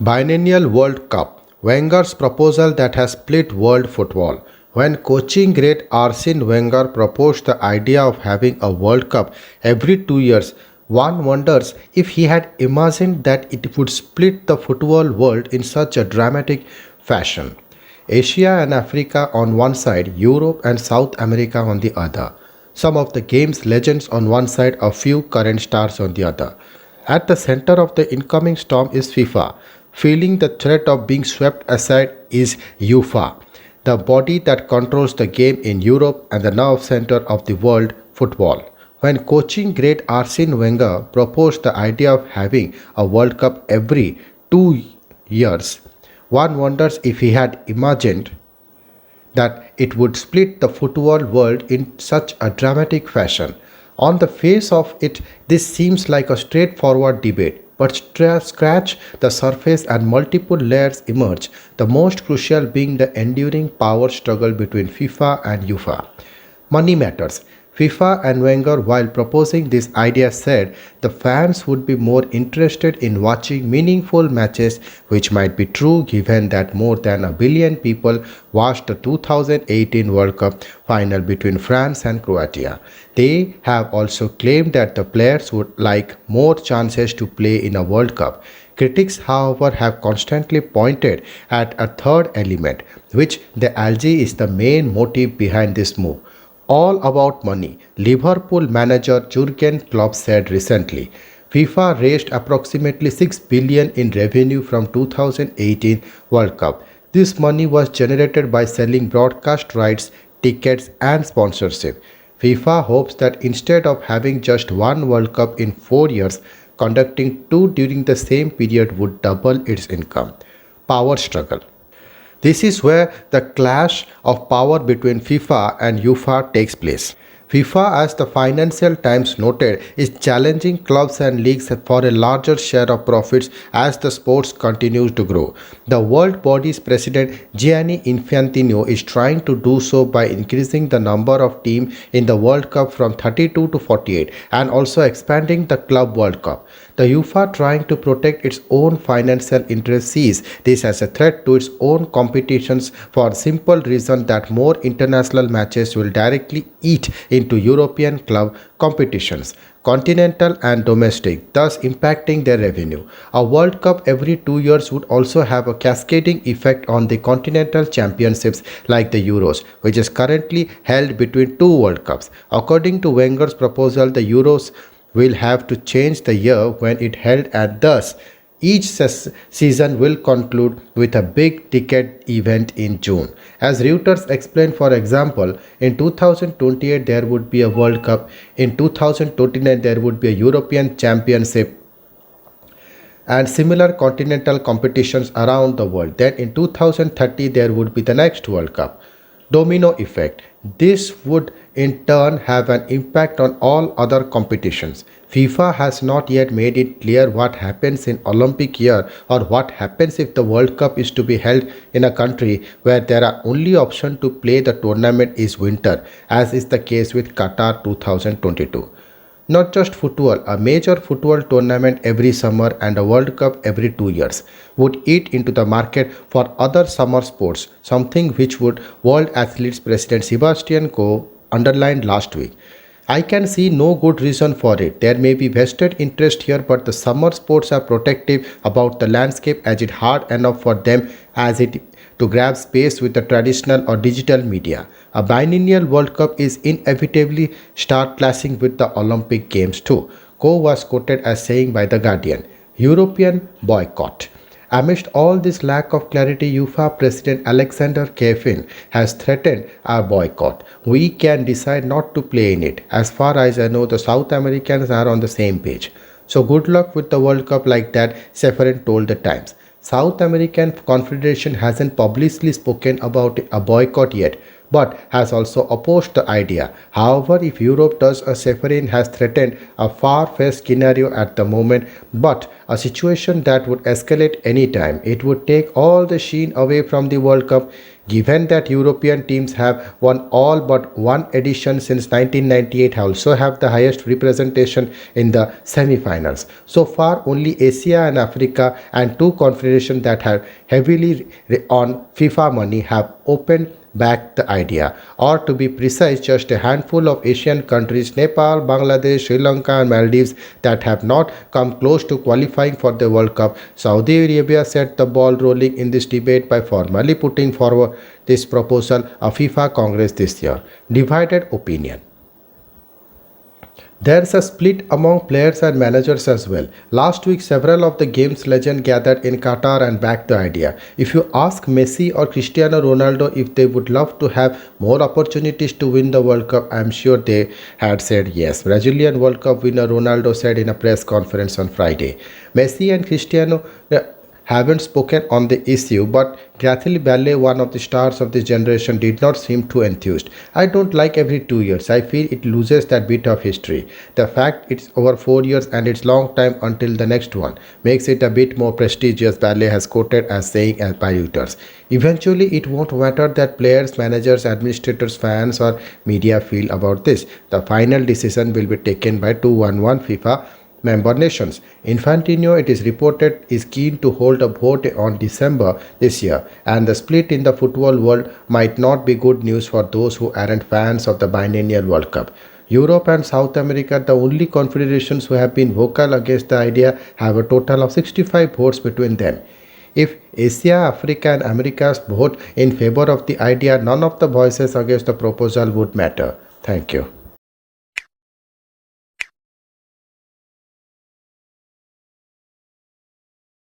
Biennial World Cup, Wenger's proposal that has split world football. When coaching great Arsene Wenger proposed the idea of having a World Cup every 2 years, one wonders if he had imagined that it would split the football world in such a dramatic fashion. Asia and Africa on one side, Europe and South America on the other. Some of the game's legends on one side, a few current stars on the other. At the center of the incoming storm is FIFA. Feeling the threat of being swept aside is UEFA, the body that controls the game in Europe and the nerve center of the world football. When coaching great Arsene Wenger proposed the idea of having a World Cup every 2 years, one wonders if he had imagined that it would split the football world in such a dramatic fashion. On the face of it, this seems like a straightforward debate, but scratch the surface and multiple layers emerge, the most crucial being the enduring power struggle between FIFA and UEFA. Money matters. FIFA and Wenger, while proposing this idea, said the fans would be more interested in watching meaningful matches, which might be true given that more than a billion people watched the 2018 World Cup final between France and Croatia. They have also claimed that the players would like more chances to play in a World Cup. Critics, however, have constantly pointed at a third element, which they allege is the main motive behind this move. All about money, Liverpool manager Jurgen Klopp said recently. FIFA raised approximately 6 billion in revenue from 2018 World Cup. This money was generated by selling broadcast rights, tickets and sponsorship. FIFA hopes that instead of having just one World Cup in 4 years, conducting two during the same period would double its income. Power struggle. This is where the clash of power between FIFA and UEFA takes place. FIFA, as the Financial Times noted, is challenging clubs and leagues for a larger share of profits as the sports continues to grow. The world body's president Gianni Infantino is trying to do so by increasing the number of teams in the World Cup from 32 to 48 and also expanding the Club World Cup. The UEFA, trying to protect its own financial interests, sees this as a threat to its own competitions for simple reason that more international matches will directly eat into European club competitions, continental and domestic, thus impacting their revenue. A World Cup every 2 years would also have a cascading effect on the continental championships like the Euros, which is currently held between two World Cups. According to Wenger's proposal, the Euros will have to change the year when it held, and thus each season will conclude with a big ticket event in June. As Reuters explained, for example, in 2028 there would be a World Cup, in 2029 there would be a European Championship and similar continental competitions around the world. Then in 2030 there would be the next World Cup. Domino effect. This would in turn have an impact on all other competitions. FIFA has not yet made it clear what happens in Olympic year or what happens if the World Cup is to be held in a country where there are only option to play the tournament is winter, as is the case with Qatar 2022. Not just football, a major football tournament every summer and a World Cup every 2 years would eat into the market for other summer sports, something which would World Athletes President Sebastian Coe underlined last week. I can see no good reason for it. There may be vested interest here, but the summer sports are protective about the landscape as it hard enough for them as it to grab space with the traditional or digital media. A biennial World Cup is inevitably start clashing with the Olympic Games too. Coe was quoted as saying by The Guardian, European boycott. Amidst all this lack of clarity, UEFA President Alexander Kefin has threatened a boycott. We can decide not to play in it. As far as I know, the South Americans are on the same page. So good luck with the World Cup like that, Seferin told the Times. South American Confederation hasn't publicly spoken about a boycott yet, but has also opposed the idea. However, if Europe does, a Seferin has threatened a far-fetched scenario at the moment, but a situation that would escalate anytime. It would take all the sheen away from the World Cup, Given that European teams have won all but one edition since 1998, also have the highest representation in the semi-finals. So far, only Asia and Africa and two confederations that have heavily on FIFA money have opened back the idea. Or to be precise, just a handful of Asian countries, Nepal, Bangladesh, Sri Lanka, and Maldives, that have not come close to qualifying for the World Cup. Saudi Arabia set the ball rolling in this debate by formally putting forward this proposal of FIFA Congress this year. Divided opinion. There's a split among players and managers as well. Last week, several of the game's legends gathered in Qatar and backed the idea. If you ask Messi or Cristiano Ronaldo if they would love to have more opportunities to win the World Cup, I'm sure they had said yes. Brazilian World Cup winner Ronaldo said in a press conference on Friday. Messi and Cristiano haven't spoken on the issue, but Gareth Bale, one of the stars of this generation, did not seem too enthused. I don't like every 2 years. I feel it loses that bit of history. The fact it's over 4 years and it's long time until the next one makes it a bit more prestigious, Bale has quoted as saying by Reuters. Eventually, it won't matter that players, managers, administrators, fans, or media feel about this. The final decision will be taken by 211 FIFA member nations. Infantino, it is reported, is keen to hold a vote on December this year, and the split in the football world might not be good news for those who aren't fans of the Biennial World Cup. Europe and South America, the only confederations who have been vocal against the idea, have a total of 65 votes between them. If Asia, Africa, and Americas vote in favor of the idea, none of the voices against the proposal would matter. Thank you.